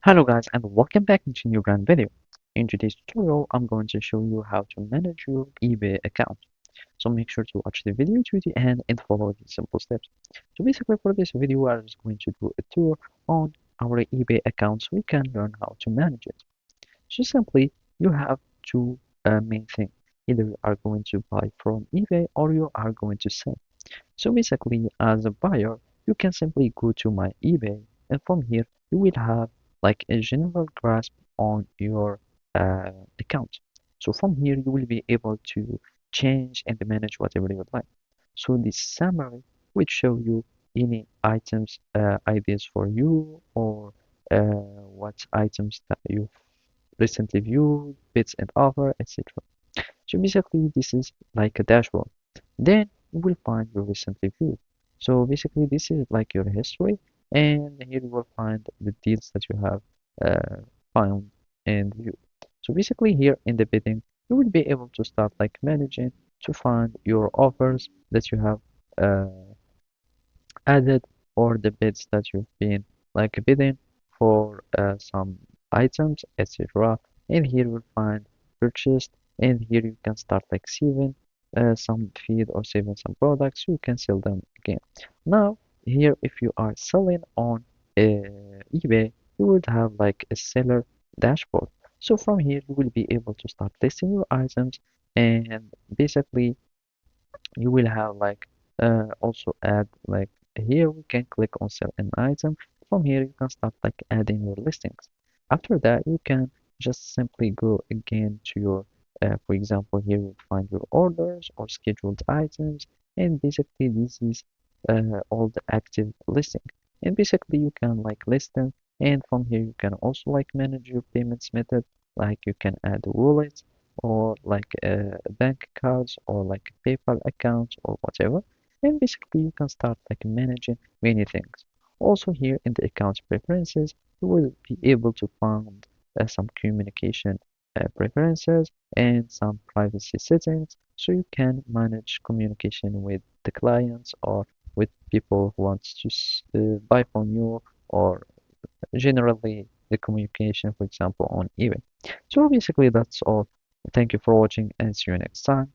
Hello guys and welcome back into a new brand video. In today's tutorial, I'm going to show you how to manage your eBay account. So make sure to watch the video to the end and follow the simple steps. So basically for this video, I'm just going to do a tour on our eBay account so we can learn how to manage it. So simply, you have two main things. Either you are going to buy from eBay or you are going to sell. So basically, as a buyer, you can simply go to my eBay, and from here you will have like a general grasp on your account. So from here you will be able to change and manage whatever you would like. So this summary will show you any items, ideas for you, or what items that you've recently viewed, bids and offer, etc. So basically, this is like a dashboard. Then you will find your recently viewed. So basically, this is like your history, and here you will find the deals that you have found and viewed. So basically, here in the bidding, you will be able to start like managing to find your offers that you have added or the bids that you've been like bidding for some items, etc. And here you'll find purchased, and here you can start like saving some feed or saving some products. You can sell them again. Now here, if you are selling on eBay, you would have like a seller dashboard. So from here, you will be able to start listing your items, and basically you will have like also add like here we can click on sell an item. From here you can start like adding your listings. After that you can just simply go again to your for example, here you find your orders or scheduled items, and basically this is all the active listing, and basically you can like list them. And from here you can also like manage your payments method, like you can add wallets or like bank cards or like PayPal accounts or whatever. And basically you can start like managing many things. Also here in the account preferences, you will be able to find some communication preferences and some privacy settings, so you can manage communication with the clients or with people who want to buy from you, or generally the communication, for example, on eBay. So basically that's all. Thank you for watching and see you next time.